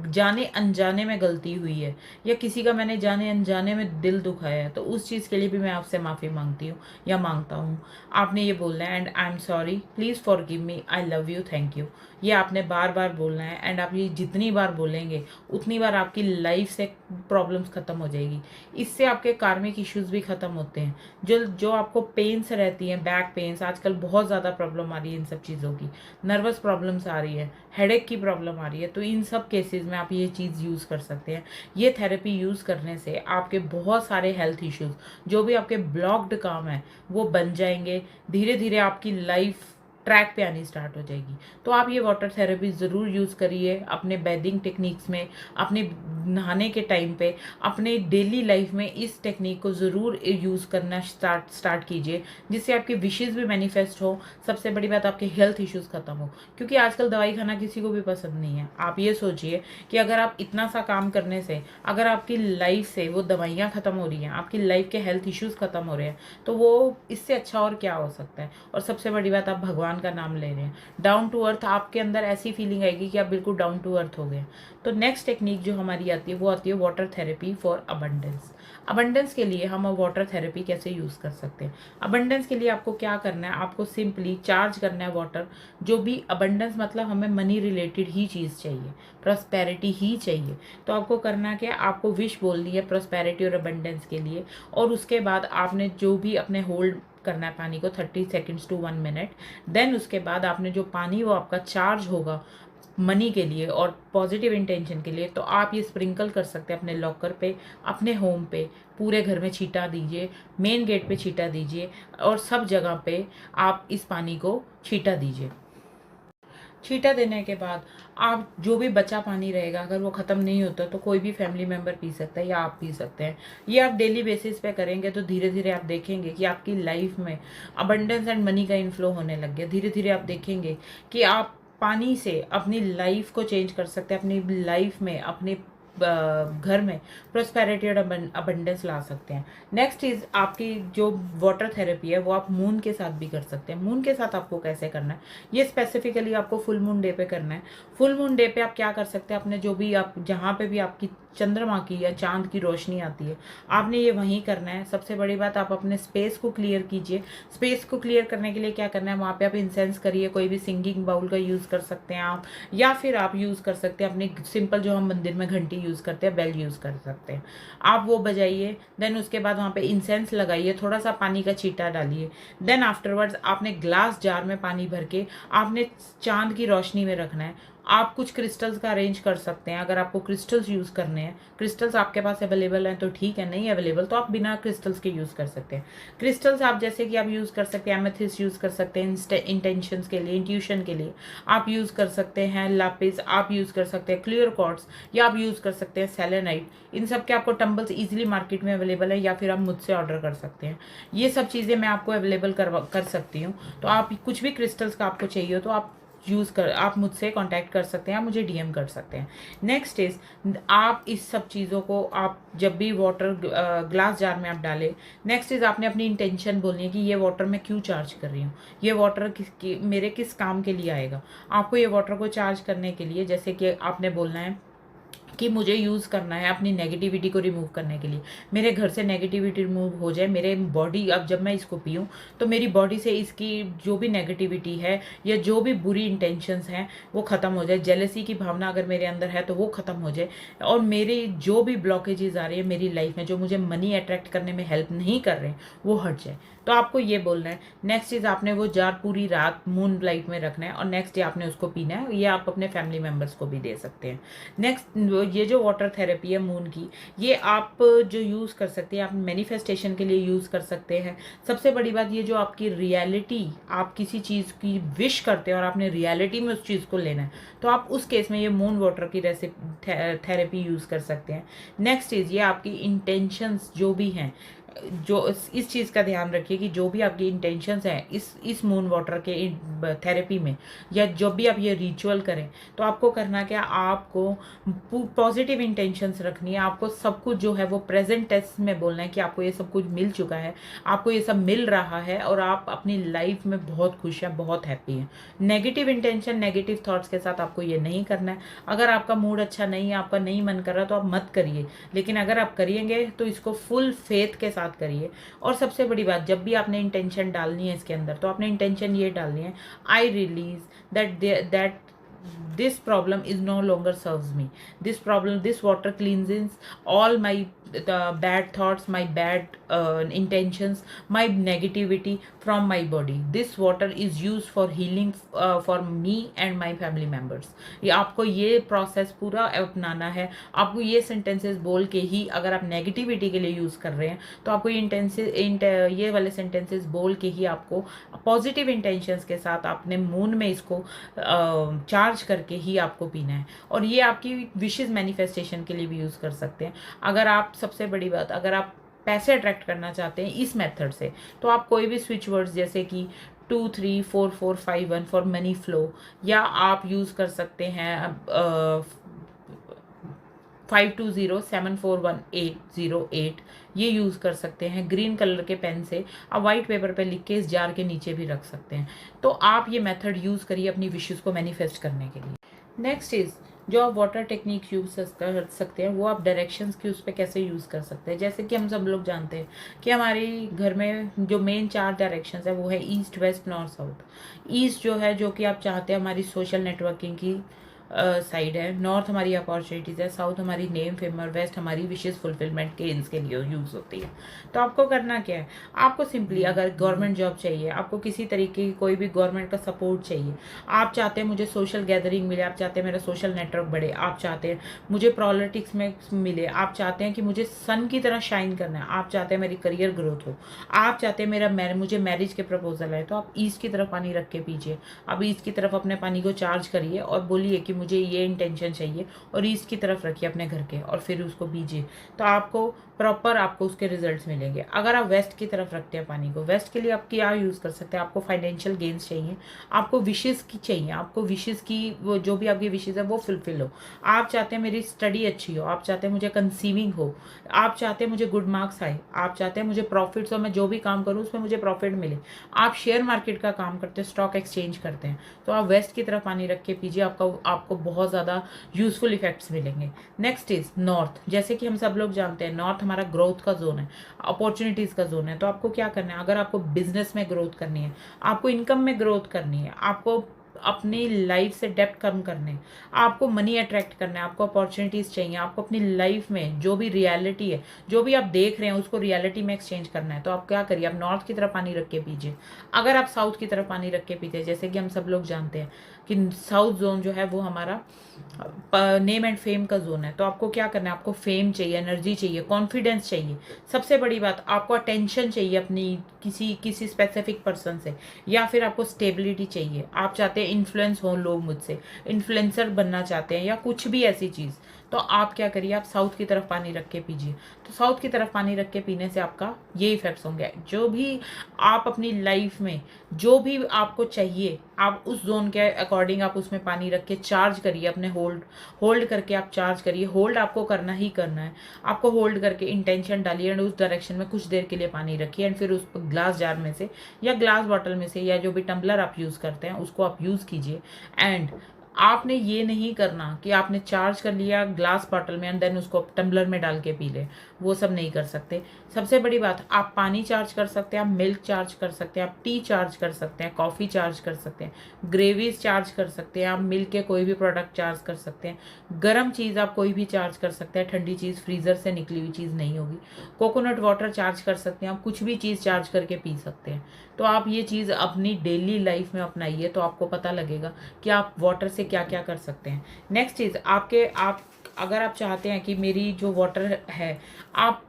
जाने अनजाने में गलती हुई है या किसी का मैंने जाने अनजाने में दिल दुखाया है, तो उस चीज़ के लिए भी मैं आपसे माफ़ी मांगती हूँ या मांगता हूँ। आपने ये बोलना है, and I am sorry, please forgive me, I love you, thank you. ये आपने बार बार बोलना है, एंड आप ये जितनी बार बोलेंगे उतनी बार आपकी लाइफ से प्रॉब्लम्स ख़त्म हो जाएगी। इससे आपके कार्मिक इश्यूज भी ख़त्म होते हैं। जो जो आपको पेन्स रहती हैं, बैक पेन्स, आजकल बहुत ज़्यादा प्रॉब्लम आ रही है इन सब चीज़ों की, नर्वस प्रॉब्लम्स आ रही है, हेडेक की प्रॉब्लम आ रही है, तो इन सब केसेस में आप ये चीज़ यूज़ कर सकते हैं। ये थेरेपी यूज़ करने से आपके बहुत सारे हेल्थ इश्यूज, जो भी आपके ब्लॉक्ड काम है, वो बन जाएंगे। धीरे धीरे आपकी लाइफ ट्रैक पे आनी स्टार्ट हो जाएगी। तो आप ये वाटर थेरेपी ज़रूर यूज़ करिए अपने बेदिंग टेक्निक्स में, अपने नहाने के टाइम पे, अपने डेली लाइफ में इस टेक्निक को ज़रूर यूज़ करना स्टार्ट कीजिए, जिससे आपकी विशेज़ भी मैनिफेस्ट हो। सबसे बड़ी बात, आपके हेल्थ इश्यूज़ ख़त्म हो, क्योंकि आजकल दवाई खाना किसी को भी पसंद नहीं है। आप ये सोचिए कि अगर आप इतना सा काम करने से अगर आपकी लाइफ से वो दवाइयाँ ख़त्म हो रही हैं, आपकी लाइफ के हेल्थ इश्यूज़ ख़त्म हो रहे हैं, तो वो इससे अच्छा और क्या हो सकता है। और सबसे बड़ी बात, आप भगवान का नाम ले रहे हैं, डाउन टू अर्थ, आपके अंदर ऐसी फीलिंग आएगी कि आप बिल्कुल डाउन टू अर्थ हो गए। तो नेक्स्ट टेक्निक जो हमारी आती है वो आती है water therapy for abundance. Abundance के लिए हम वाटर थेरेपी कैसे यूज़ कर सकते हैं। अबंडेंस के लिए आपको क्या करना है, आपको सिंपली चार्ज करना है वाटर। जो भी अबंडेंस मतलब हमें मनी रिलेटेड ही चीज़ चाहिए, प्रॉस्पेरिटी ही चाहिए, तो आपको करना क्या है, आपको विश बोलनी है प्रॉस्पेरिटी और अबंडेंस के लिए। और उसके बाद आपने जो भी अपने होल्ड करना है पानी को 30 सेकेंड्स टू 1 मिनट। देन उसके बाद आपने जो पानी वो आपका चार्ज होगा मनी के लिए और पॉजिटिव इंटेंशन के लिए, तो आप ये स्प्रिंकल कर सकते हैं अपने लॉकर पे, अपने होम पे, पूरे घर में छींटा दीजिए, मेन गेट पे छींटा दीजिए, और सब जगह पे आप इस पानी को छींटा दीजिए। छींटा देने के बाद आप जो भी बचा पानी रहेगा, अगर वो ख़त्म नहीं होता तो कोई भी फैमिली मेम्बर पी सकता है या आप पी सकते हैं। ये आप डेली बेसिस पे करेंगे तो धीरे धीरे आप देखेंगे कि आपकी लाइफ में अबंडेंस एंड मनी का इन्फ्लो होने लग गया। धीरे धीरे आप देखेंगे कि आप पानी से अपनी लाइफ को चेंज कर सकते हैं, अपनी लाइफ में, अपने घर में प्रोस्पेरिटी और अबंडेंस ला सकते हैं। नेक्स्ट इज आपकी जो वाटर थेरेपी है वो आप मून के साथ भी कर सकते हैं। मून के साथ आपको कैसे करना है, ये स्पेसिफिकली आपको फुल मून डे पे करना है। फुल मून डे पे आप क्या कर सकते हैं, अपने जो भी आप जहाँ पे भी आपकी चंद्रमा की या चांद की रोशनी आती है, आपने ये वहीं करना है। सबसे बड़ी बात, आप अपने स्पेस को क्लियर कीजिए। स्पेस को क्लियर करने के लिए क्या करना है, वहाँ पे आप इंसेंस करिए, कोई भी सिंगिंग बाउल का यूज़ कर सकते हैं आप, या फिर आप यूज़ कर सकते हैं अपनी सिंपल जो हम मंदिर में घंटी यूज़ करते हैं, बेल यूज़ कर सकते हैं, आप वो बजाइए। देन उसके बाद वहाँ पे इंसेंस लगाइए, थोड़ा सा पानी का छींटा डालिए। देन आफ्टरवर्ड्स आपने ग्लास जार में पानी भर के आपने चांद की रोशनी में रखना है। आप कुछ क्रिस्टल्स का अरेंज कर सकते हैं, अगर आपको क्रिस्टल्स यूज़ करने हैं, क्रिस्टल्स आपके पास अवेलेबल हैं तो ठीक है, नहीं अवेलेबल तो आप बिना क्रिस्टल्स के यूज़ कर सकते हैं। क्रिस्टल्स आप जैसे कि आप यूज़ कर सकते हैं, एमेथिस्ट यूज़ कर सकते हैं इंटेंशंस के लिए, इंट्यूशन के लिए आप यूज़ कर सकते हैं, लापिस आप यूज़ कर सकते हैं, क्लियर क्वार्ट्ज, या आप यूज़ कर सकते हैं सेलेनाइट। इन सब के आपको टम्बल्स ईजिली मार्केट में अवेलेबल है, या फिर आप मुझसे ऑर्डर कर सकते हैं। ये सब चीज़ें मैं आपको अवेलेबल कर सकती हूँ। तो आप कुछ भी क्रिस्टल्स का आपको चाहिए हो तो आप मुझसे कांटेक्ट कर सकते हैं, आप मुझे डीएम कर सकते हैं। नेक्स्ट इज, आप इस सब चीज़ों को आप जब भी वाटर ग्लास जार में आप डालें, नेक्स्ट इज आपने अपनी इंटेंशन बोलनी है कि ये वाटर मैं क्यों चार्ज कर रही हूँ, ये वाटर मेरे किस काम के लिए आएगा। आपको ये वाटर को चार्ज करने के लिए जैसे कि आपने बोलना है कि मुझे यूज़ करना है अपनी नेगेटिविटी को रिमूव करने के लिए, मेरे घर से नेगेटिविटी रिमूव हो जाए, मेरे बॉडी, अब जब मैं इसको पीऊँ तो मेरी बॉडी से इसकी जो भी नेगेटिविटी है या जो भी बुरी इंटेंशंस हैं वो ख़त्म हो जाए। जेलसी की भावना अगर मेरे अंदर है तो वो ख़त्म हो जाए, और मेरी जो भी ब्लॉकेजेस आ रही है मेरी लाइफ में, जो मुझे मनी अट्रैक्ट करने में हेल्प नहीं कर रहे हैं, वो हट जाए। तो आपको ये बोलना है। नेक्स्ट चीज़, आपने वो जार पूरी रात मून लाइट में रखना है, और नेक्स्ट डे आपने उसको पीना है। ये आप अपने फैमिली मेम्बर्स को भी दे सकते हैं। नेक्स्ट ये जो वाटर थेरेपी है मून की, ये आप जो यूज़ कर सकते हैं, आप मैनिफेस्टेशन के लिए यूज़ कर सकते हैं। सबसे बड़ी बात ये जो आपकी रियलिटी, आप किसी चीज़ की विश करते हैं और आपने रियलिटी में उस चीज़ को लेना है, तो आप उस केस में ये मून वाटर की थेरेपी यूज़ कर सकते हैं। नेक्स्ट चीज़, ये आपकी इंटेंशंस जो भी हैं, जो इस चीज़ का ध्यान रखिए कि जो भी आपकी इंटेंशंस हैं इस मून वाटर के थेरेपी में, या जब भी आप ये रिचुअल करें, तो आपको करना क्या, आपको पॉजिटिव इंटेंशंस रखनी है। आपको सब कुछ जो है वो प्रेजेंट टेंस में बोलना है कि आपको ये सब कुछ मिल चुका है, आपको ये सब मिल रहा है और आप अपनी लाइफ में बहुत खुश हैं, बहुत हैप्पी हैं। नेगेटिव इंटेंशन, नेगेटिव थॉट्स के साथ आपको ये नहीं करना है। अगर आपका मूड अच्छा नहीं है, आपका नहीं मन कर रहा, तो आप मत करिए, लेकिन अगर आप करिएंगे तो इसको फुल फेथ के साथ करिए। और सबसे बड़ी बात, जब भी आपने इंटेंशन डालनी है इसके अंदर, तो आपने इंटेंशन ये डालनी है, I release that this problem is no longer serves me. This water cleanses all my the bad thoughts, my bad intentions, my negativity from my body. This water is used for healing for me and my family members. ये आपको ये process पूरा अपनाना है। आपको ये sentences बोल के ही, अगर आप नेगेटिविटी के लिए यूज़ कर रहे हैं, तो आपको ये वाले सेंटेंसेस बोल के ही आपको पॉजिटिव इंटेंशंस के साथ अपने मून में इसको चार्ज करके ही आपको पीना है। और ये आपकी विशेस मैनिफेस्टेशन के लिए भी यूज़ कर सकते हैं। अगर आप, सबसे बड़ी बात, अगर आप पैसे अट्रैक्ट करना चाहते हैं इस मेथड से, तो आप कोई भी स्विच वर्ड्स जैसे कि 234451 फॉर मनी फ्लो, या आप यूज़ कर सकते हैं 52074188, ये यूज़ कर सकते हैं। ग्रीन कलर के पेन से आप वाइट पेपर पे लिख के इस जार के नीचे भी रख सकते हैं। तो आप ये मेथड यूज़ करिए अपनी विशेस को मैनिफेस्ट करने के लिए। नेक्स्ट इज़, जो आप वाटर टेक्निक यूज़ कर सकते हैं, वो आप डायरेक्शंस की उस पर कैसे यूज़ कर सकते हैं। जैसे कि हम सब लोग जानते हैं कि हमारे घर में जो मेन 4 डायरेक्शंस है वो है east, west, north, south. East जो है, जो कि आप चाहते हैं हमारी सोशल नेटवर्किंग की साइड है। नॉर्थ हमारी अपॉर्चुनिटीज़ है। साउथ हमारी नेम फेम, और वेस्ट हमारी विशेस फुलफिलमेंट के इनके लिए यूज़ होती है। तो आपको करना क्या है, आपको सिंपली, अगर गवर्नमेंट जॉब चाहिए, आपको किसी तरीके की कोई भी गवर्नमेंट का सपोर्ट चाहिए, आप चाहते हैं मुझे सोशल गैदरिंग मिले, आप चाहते हैं मेरा सोशल नेटवर्क बढ़े, आप चाहते हैं मुझे पॉलिटिक्स में मिले, आप चाहते हैं कि मुझे सन की तरह शाइन करना है, आप चाहते हैं मेरी करियर ग्रोथ हो, आप चाहते हैं मुझे मैरिज के प्रपोजल है, तो आप ईस्ट की तरफ पानी रख के पीजिए। अब ईस्ट की तरफ अपने पानी को चार्ज करिए और बोलिए कि मुझे ये इंटेंशन चाहिए, और ईस्ट की तरफ रखिए अपने घर के, और फिर उसको बीजिए। तो आपको प्रॉपर आपको उसके रिजल्ट्स मिलेंगे। अगर आप वेस्ट की तरफ रखते हैं पानी को, वेस्ट के लिए आप क्या यूज़ कर सकते हैं, आपको फाइनेंशियल गेन्स चाहिए, आपको विशेज़ की चाहिए, आपको विशेज़ की, वो जो भी आपकी विशेज़ है वो फुलफिल हो। आप चाहते हैं मेरी स्टडी अच्छी हो, आप चाहते हैं मुझे कंसीविंग हो, आप चाहते हैं मुझे गुड मार्क्स आए, आप चाहते हैं मुझे प्रॉफिट्स हो, मैं जो भी काम करूँ उसमें मुझे प्रॉफिट मिले, आप शेयर मार्केट का काम करते हैं, स्टॉक एक्सचेंज करते हैं, तो आप वेस्ट की तरफ पानी रख के पीजिए। आपको बहुत ज़्यादा यूजफुल इफेक्ट्स मिलेंगे। Next is north. जैसे कि हम सब लोग जानते हैं नॉर्थ हमारा ग्रोथ का जोन है, अपॉर्चुनिटीज़ का जोन है। तो आपको क्या करना है, अगर आपको बिजनेस में ग्रोथ करनी है, आपको इनकम में ग्रोथ करनी है, आपको अपनी लाइफ से डेप्थ कम करने, आपको मनी अट्रैक्ट करना है, आपको अपॉर्चुनिटीज़ चाहिए, आपको अपनी लाइफ में जो भी रियलिटी है, जो भी आप देख रहे हैं उसको रियलिटी में एक्सचेंज करना है, तो आप क्या करिए, आप नॉर्थ की तरफ पानी रख के पीजिए। अगर आप साउथ की तरफ पानी रख के पीते हैं, जैसे कि हम सब लोग जानते हैं कि साउथ जोन जो है वो हमारा नेम एंड फेम का जोन है, तो आपको क्या करना है, आपको फेम चाहिए, एनर्जी चाहिए, कॉन्फिडेंस चाहिए, सबसे बड़ी बात आपको अटेंशन चाहिए अपनी किसी स्पेसिफिक पर्सन से, या फिर आपको स्टेबिलिटी चाहिए, आप चाहते हैं इन्फ्लुएंस हो लोग मुझसे, इन्फ्लुएंसर बनना चाहते हैं, या कुछ भी ऐसी चीज़, तो आप क्या करिए, आप साउथ की तरफ पानी रख के पीजिए। तो साउथ की तरफ पानी रख के पीने से आपका ये इफेक्ट्स होंगे, जो भी आप अपनी लाइफ में जो भी आपको चाहिए, आप उस जोन के अकॉर्डिंग आप उसमें पानी रख के चार्ज करिए, अपने होल्ड करके आप चार्ज करिए। होल्ड आपको करना ही करना है, आपको होल्ड करके इंटेंशन डालिए एंड उस डायरेक्शन में कुछ देर के लिए पानी रखिए, एंड फिर उस ग्लास जार में से या ग्लास बॉटल में से या जो भी टम्बलर आप यूज़ करते हैं उसको आप यूज़ कीजिए। एंड आपने ये नहीं करना कि आपने चार्ज कर लिया ग्लास बॉटल में एंड देन उसको टम्बलर में डाल के पी ले, वो सब नहीं कर सकते। सबसे बड़ी बात, आप पानी चार्ज कर सकते हैं, आप मिल्क चार्ज कर सकते हैं, आप टी चार्ज कर सकते हैं, कॉफ़ी चार्ज कर सकते हैं, ग्रेवीज चार्ज कर सकते हैं, आप मिल्क के कोई भी प्रोडक्ट चार्ज कर सकते हैं, गर्म चीज़ आप कोई भी चार्ज कर सकते हैं, ठंडी चीज़ फ्रीज़र से निकली हुई चीज़ नहीं होगी। कोकोनट वाटर चार्ज कर सकते हैं, आप कुछ भी चीज़ चार्ज करके पी सकते हैं। तो आप ये चीज़ अपनी डेली लाइफ में अपनाइए, तो आपको पता लगेगा कि आप वाटर से क्या क्या कर सकते हैं। नेक्स्ट चीज़, अगर आप चाहते हैं कि मेरी जो वाटर है, आप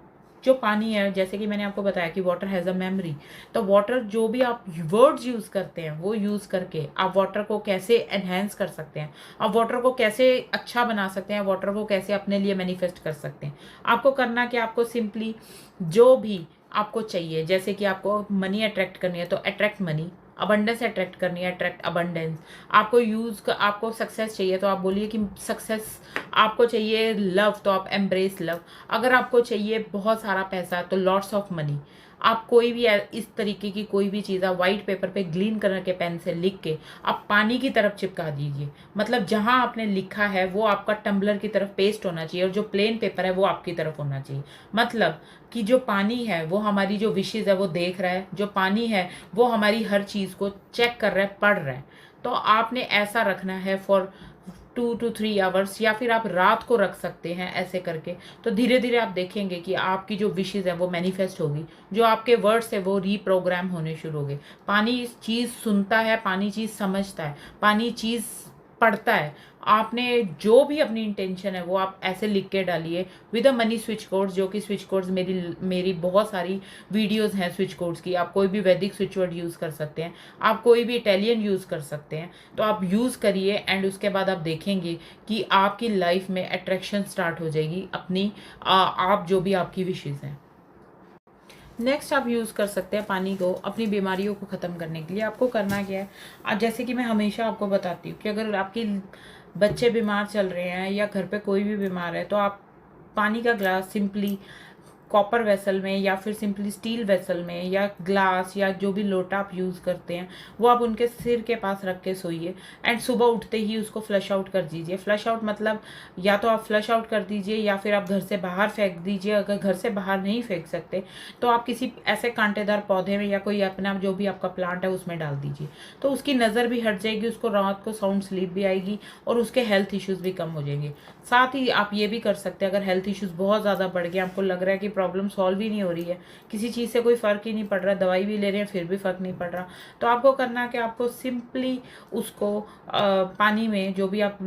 जो पानी है, जैसे कि मैंने आपको बताया कि वाटर हैज़ अ मेमोरी, तो वाटर जो भी आप वर्ड्स यूज़ करते हैं वो यूज़ करके आप वाटर को कैसे एनहेंस कर सकते हैं, आप वाटर को कैसे अच्छा बना सकते हैं, वाटर को कैसे अपने लिए मैनिफेस्ट कर सकते हैं। आपको करना कि आपको सिंपली जो भी आपको चाहिए, जैसे कि आपको मनी अट्रैक्ट करनी है तो अट्रैक्ट मनी, अबंडेंस अट्रैक्ट करनी है अट्रैक्ट अबंडेंस, आपको सक्सेस चाहिए तो आप बोलिए कि सक्सेस, आपको चाहिए लव तो आप एम्ब्रेस लव, अगर आपको चाहिए बहुत सारा पैसा तो लॉट्स ऑफ मनी। आप कोई भी इस तरीके की कोई भी चीज़ आप वाइट पेपर पे ग्रीन कलर के पेन से लिख के आप पानी की तरफ चिपका दीजिए। मतलब जहां आपने लिखा है वो आपका टम्बलर की तरफ पेस्ट होना चाहिए और जो प्लेन पेपर है वो आपकी तरफ होना चाहिए। मतलब कि जो पानी है वो हमारी जो विशेज़ है वो देख रहा है, जो पानी है वो हमारी हर चीज़ को चेक कर रहा है, पढ़ रहा है। तो आपने ऐसा रखना है फॉर 2 to 3 आवर्स, या फिर आप रात को रख सकते हैं ऐसे करके। तो धीरे धीरे आप देखेंगे कि आपकी जो विशेज़ है वो मैनिफेस्ट होगी, जो आपके वर्ड्स है वो रीप्रोग्राम होने शुरू हो गए। पानी चीज़ सुनता है, पानी चीज़ समझता है, पानी चीज़ पढ़ता है। आपने जो भी अपनी इंटेंशन है वो आप ऐसे लिख के डालिए with a money switch codes, जो कि स्विच कोड्स मेरी बहुत सारी वीडियोस हैं स्विच कोड्स की। आप कोई भी वैदिक स्विच वर्ड यूज़ कर सकते हैं, आप कोई भी इटालियन यूज़ कर सकते हैं। तो आप यूज़ करिए एंड उसके बाद आप देखेंगे कि आपकी लाइफ में अट्रैक्शन स्टार्ट हो जाएगी अपनी आप जो भी आपकी विशेज़ हैं। नेक्स्ट आप यूज़ कर सकते हैं पानी को अपनी बीमारियों को ख़त्म करने के लिए। आपको करना क्या है, जैसे कि मैं हमेशा आपको बताती हूँ कि अगर आपकी बच्चे बीमार चल रहे हैं या घर पे कोई भी बीमार है तो आप पानी का ग्लास सिंपली कॉपर वेसल में या फिर सिंपली स्टील वेसल में या ग्लास या जो भी लोटा आप यूज़ करते हैं वो आप उनके सिर के पास रख के सोइए एंड सुबह उठते ही उसको फ्लश आउट कर दीजिए। फ्लश आउट मतलब या तो आप फ्लश आउट कर दीजिए या फिर आप घर से बाहर फेंक दीजिए। अगर घर से बाहर नहीं फेंक सकते तो आप किसी ऐसे कांटेदार पौधे में या कोई अपना जो भी आपका प्लांट है उसमें डाल दीजिए। तो उसकी नज़र भी हट जाएगी, उसको रात को साउंड स्लीप भी आएगी और उसके हेल्थ इश्यूज़ भी कम हो जाएंगे। साथ ही आप ये भी कर सकते हैं, अगर हेल्थ इश्यूज़ बहुत ज़्यादा बढ़ गए, आपको लग रहा है कि प्रॉब्लम सॉल्व ही नहीं हो रही है, किसी चीज़ से कोई फ़र्क ही नहीं पड़ रहा, दवाई भी ले रहे हैं फिर भी फ़र्क नहीं पड़ रहा, तो आपको करना है कि आपको सिंपली उसको पानी में जो भी आप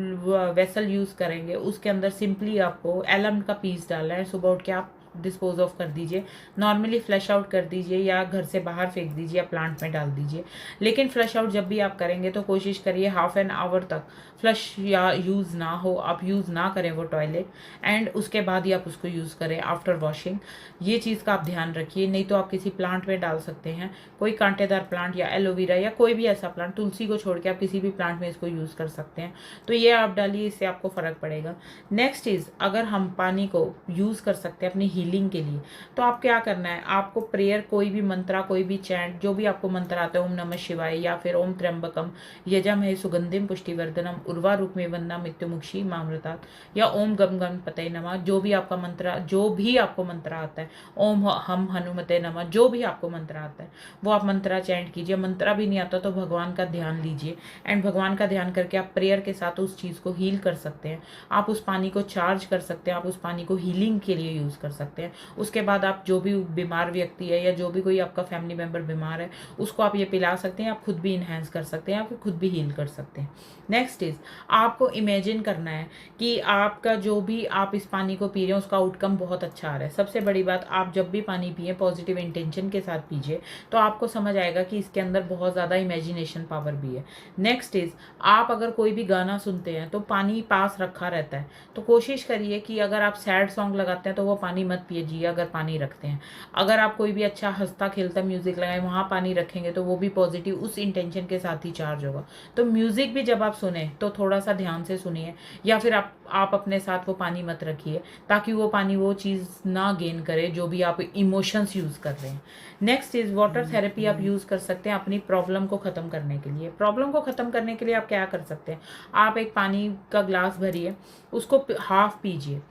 वेसल यूज़ करेंगे उसके अंदर सिंपली आपको एलम का पीस डालना है। सुबह उठ के आप डिस्पोज ऑफ कर दीजिए, नॉर्मली फ्लश आउट कर दीजिए या घर से बाहर फेंक दीजिए या प्लांट में डाल दीजिए। लेकिन फ्लश आउट जब भी आप करेंगे तो कोशिश करिए हाफ एन आवर तक फ्लश या यूज़ ना हो, आप यूज़ ना करें वो टॉयलेट, एंड उसके बाद ही आप उसको यूज़ करें आफ्टर वॉशिंग। ये चीज़ का आप ध्यान रखिए। नहीं तो आप किसी प्लांट में डाल सकते हैं, कोई कांटेदार प्लांट या एलोवेरा या कोई भी ऐसा प्लांट, तुलसी को छोड़ के आप किसी भी प्लांट में इसको यूज़ कर सकते हैं। तो ये आप डालिए, इससे आपको फ़र्क पड़ेगा। नेक्स्ट चीज़, अगर हम पानी को यूज़ कर सकते हैं अपनी हीलिंग के लिए तो आप क्या करना है, आपको प्रेयर कोई भी मंत्रा, कोई भी चैंट, जो भी आपको मंत्र आता है, ओम नमः शिवाय या फिर ओम त्र्यंबकम यजामहे सुगंधिम पुष्टिवर्धनम उर्वारुकमे वंदना मृत्युमुक्षी मामृतात् या ओम गम गणपतये नमः, जो भी आपका मंत्र, जो भी आपको मंत्र आता है, ओम हम हनुमते नमः, जो भी आपको मंत्र आता है वो आप मंत्रा चैंट कीजिए। मंत्रा भी नहीं आता तो भगवान का ध्यान लीजिए एंड भगवान का ध्यान करके आप प्रेयर के साथ उस चीज़ को हील कर सकते हैं। आप उस पानी को चार्ज कर सकते हैं, आप उस पानी को हीलिंग के लिए यूज़ कर सकते हैं। उसके बाद आप जो भी बीमार व्यक्ति है या जो भी कोई आपका फैमिली मेम्बर बीमार है उसको आप ये पिला सकते हैं, आप खुद भी इन्हेंस कर सकते हैं, आप खुद भी हील कर सकते हैं। नेक्स्ट इज, आपको इमेजिन करना है कि आपका जो भी आप इस पानी को पी रहे हैं उसका आउटकम बहुत अच्छा आ रहा है। सबसे बड़ी बात, आप जब भी पानी पिए पॉजिटिव इंटेंशन के साथ पीजिए तो आपको समझ आएगा कि इसके अंदर बहुत ज़्यादा इमेजिनेशन पावर भी है। नेक्स्ट इज, आप अगर कोई भी गाना सुनते हैं तो पानी पास रखा रहता है, तो कोशिश करिए कि अगर आप सैड सॉन्ग लगाते हैं तो वो पानी मत पीजिए अगर पानी रखते हैं। अगर आप कोई भी अच्छा हंसता खेलता म्यूज़िक लगाएं वहाँ पानी रखेंगे तो वो भी पॉजिटिव उस इंटेंशन के साथ ही चार्ज होगा। तो म्यूज़िक भी जब आप सुने तो थोड़ा सा ध्यान से सुनिए, या फिर आप अपने साथ वो पानी मत रखिए ताकि वो पानी वो चीज़ ना गेन करे जो भी आप इमोशंस यूज़ कर रहे हैं। नेक्स्ट इज़, वाटर थेरेपी आप यूज़ कर सकते हैं अपनी प्रॉब्लम को ख़त्म करने के लिए। प्रॉब्लम को ख़त्म करने के लिए आप क्या कर सकते हैं, आप एक पानी का ग्लास भरिए, उसको हाफ पीजिए।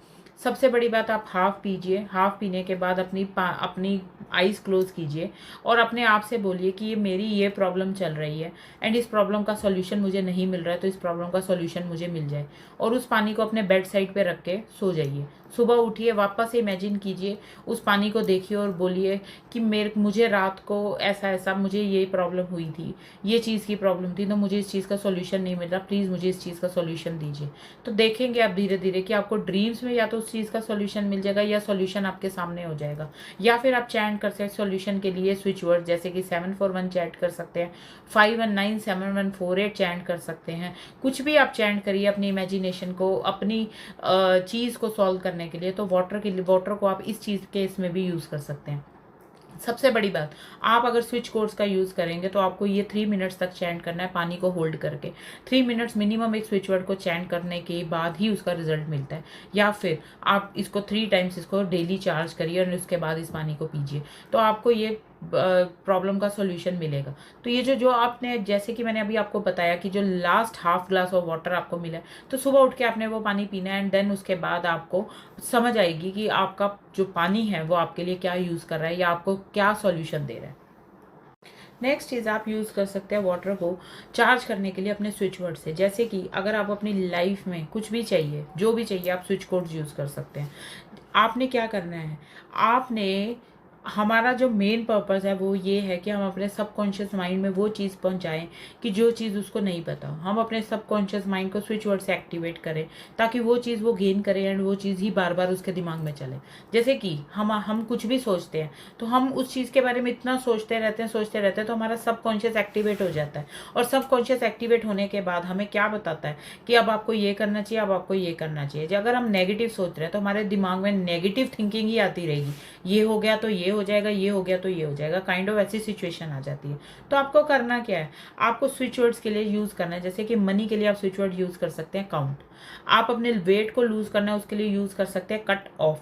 सबसे बड़ी बात, आप हाफ पीजिए, हाफ पीने के बाद अपनी आईज़ क्लोज कीजिए और अपने आप से बोलिए कि ये मेरी ये प्रॉब्लम चल रही है एंड इस प्रॉब्लम का सॉल्यूशन मुझे नहीं मिल रहा है तो इस प्रॉब्लम का सॉल्यूशन मुझे मिल जाए, और उस पानी को अपने बेड साइड पे रख के सो जाइए। सुबह उठिए, वापस से इमेजिन कीजिए, उस पानी को देखिए और बोलिए कि मुझे रात को ऐसा ऐसा मुझे ये प्रॉब्लम हुई थी, ये चीज़ की प्रॉब्लम थी, तो मुझे इस चीज़ का सॉल्यूशन नहीं मिल रहा, प्लीज़ मुझे इस चीज़ का सॉल्यूशन दीजिए। तो देखेंगे आप धीरे धीरे कि आपको ड्रीम्स में या तो उस चीज़ का सॉल्यूशन मिल जाएगा या सॉल्यूशन आपके सामने हो जाएगा। या फिर आप चैंट कर सकते हैं सॉल्यूशन के लिए स्विच वर्ड, जैसे कि 741 चैट कर सकते हैं, 519714 चैंट कर सकते हैं। कुछ भी आप चैंट करिए अपनी इमेजिनेशन को, अपनी चीज़ को सॉल्व करने के लिए। तो वाटर को आप इस चीज़ के इसमें भी यूज़ कर सकते हैं। सबसे बड़ी बात, आप अगर स्विच कोड्स का यूज़ करेंगे तो आपको ये 3 मिनट्स तक चैंट करना है पानी को होल्ड करके। 3 मिनट्स मिनिमम एक स्विच वर्ड को चैंट करने के बाद ही उसका रिजल्ट मिलता है। या फिर आप इसको 3 टाइम्स इसको डेली चार्ज करिए और उसके बाद इस पानी को पीजिए, तो आपको ये प्रॉब्लम का सॉल्यूशन मिलेगा। तो ये जो जो आपने, जैसे कि मैंने अभी आपको बताया कि जो last half glass of water आपको मिला है, तो सुबह उठ के आपने वो पानी पीना है एंड देन उसके बाद आपको समझ आएगी कि आपका जो पानी है वो आपके लिए क्या यूज़ कर रहा है या आपको क्या सॉल्यूशन दे रहा है। नेक्स्ट चीज़ आप यूज़ कर सकते हैं वाटर को चार्ज करने के लिए अपने स्विच वर्ड से। जैसे कि अगर आप अपनी लाइफ में कुछ भी चाहिए, जो भी चाहिए, आप स्विच कोड्स यूज़ कर सकते हैं। आपने क्या करना है, आपने, हमारा जो मेन पर्पस है वो ये है कि हम अपने सबकॉन्शियस माइंड में वो चीज़ पहुंचाएं कि जो चीज़ उसको नहीं पता। हम अपने सबकॉन्शियस माइंड को स्विच वर्ड से एक्टिवेट करें ताकि वो चीज़ वो गेन करे एंड वो चीज़ ही बार बार उसके दिमाग में चले। जैसे कि हम कुछ भी सोचते हैं तो हम उस चीज़ के बारे में इतना सोचते रहते हैं तो हमारा सबकॉन्शियस एक्टिवेट हो जाता है। और सबकॉन्शियस एक्टिवेट होने के बाद हमें क्या बताता है कि अब आपको ये करना चाहिए, अब आपको ये करना चाहिए। अगर हम नेगेटिव सोच रहे हैं तो हमारे दिमाग में नेगेटिव थिंकिंग ही आती रहेगी, ये हो गया तो ये हो जाएगा, ये हो गया तो ये हो जाएगा, काइंड ऑफ ऐसी सिचुएशन आ जाती है। तो आपको करना क्या है, आपको स्विच वर्ड्स के लिए यूज़ करना है। जैसे कि मनी के लिए आप स्विच वर्ड यूज़ कर सकते हैं काउंट। आप अपने वेट को लूज़ करना है उसके लिए यूज़ कर सकते हैं कट ऑफ,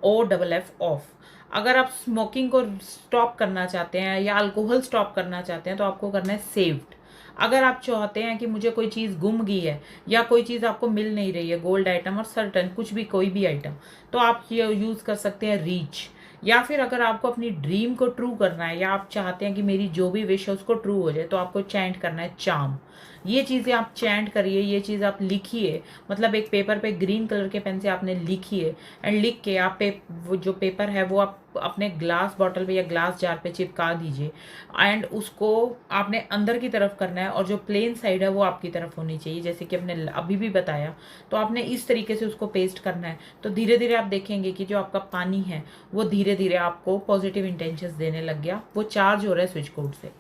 OFF ऑफ। अगर आप स्मोकिंग को स्टॉप करना चाहते हैं या अल्कोहल स्टॉप करना चाहते हैं तो आपको करना है सेव्ड। अगर आप चाहते हैं कि मुझे कोई चीज़ गुम गई है या कोई चीज़ आपको मिल नहीं रही है, गोल्ड आइटम और सर्टन कुछ भी, कोई भी आइटम, तो आप ये यूज़ कर सकते हैं रीच। या फिर अगर आपको अपनी ड्रीम को ट्रू करना है या आप चाहते हैं कि मेरी जो भी विश है उसको ट्रू हो जाए, तो आपको चैंट करना है चार्म। ये चीज़ें आप चैंट करिए, ये चीज़ आप लिखिए, मतलब एक पेपर पे ग्रीन कलर के पेन से आपने लिखिए एंड लिख के आप वो जो पेपर है वो आप अपने ग्लास बॉटल पे या ग्लास जार पे चिपका दीजिए एंड उसको आपने अंदर की तरफ करना है और जो प्लेन साइड है वो आपकी तरफ होनी चाहिए, जैसे कि हमने अभी भी बताया। तो आपने इस तरीके से उसको पेस्ट करना है। तो धीरे धीरे आप देखेंगे कि जो आपका पानी है वो धीरे धीरे आपको पॉजिटिव इंटेंशंस देने लग गया, वो चार्ज हो रहा है स्विच कोड से।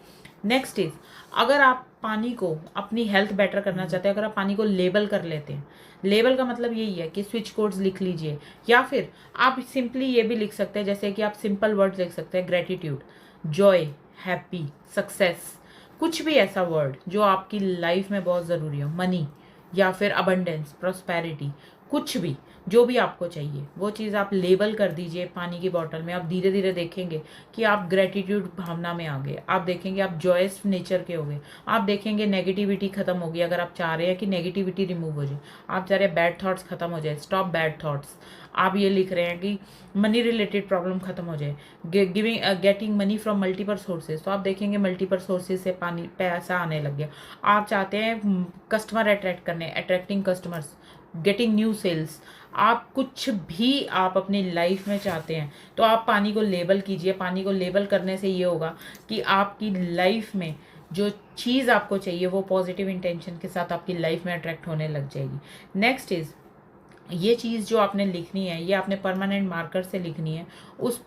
नेक्स्ट इज, अगर आप पानी को अपनी हेल्थ बेटर करना चाहते हैं, अगर आप पानी को लेबल कर लेते हैं, लेबल का मतलब यही है कि स्विच कोड्स लिख लीजिए। या फिर आप सिंपली ये भी लिख सकते हैं, जैसे कि आप सिंपल वर्ड्स लिख सकते हैं, ग्रेटिट्यूड, जॉय, हैप्पी, सक्सेस, कुछ भी ऐसा वर्ड जो आपकी लाइफ में बहुत ज़रूरी हो, मनी या फिर अबंडेंस, प्रॉस्पेरिटी, कुछ भी जो भी आपको चाहिए वो चीज़ आप लेबल कर दीजिए पानी की बॉटल में। आप धीरे धीरे देखेंगे कि आप ग्रेटिट्यूड भावना में आ गए, आप देखेंगे आप जॉयस नेचर के हो गए, आप देखेंगे नेगेटिविटी खत्म होगी। अगर आप चाह रहे हैं कि नेगेटिविटी रिमूव हो जाए, आप चाह रहे हैं बैड थॉट्स खत्म हो जाए, स्टॉप बैड थॉट्स, आप ये लिख रहे हैं कि मनी रिलेटेड प्रॉब्लम खत्म हो जाए, getting money from multiple sources, तो आप देखेंगे मल्टीपल सोर्सेज से पानी पैसा आने लग गया। आप चाहते हैं कस्टमर अट्रैक्ट करने, attracting customers, getting new sales, आप कुछ भी आप अपनी लाइफ में चाहते हैं तो आप पानी को लेबल कीजिए। पानी को लेबल करने से ये होगा कि आपकी लाइफ में जो चीज़ आपको चाहिए वो पॉजिटिव इंटेंशन के साथ आपकी लाइफ में अट्रैक्ट होने लग जाएगी। नेक्स्ट इज़, ये चीज़ जो आपने लिखनी है ये आपने परमानेंट मार्कर से लिखनी है उस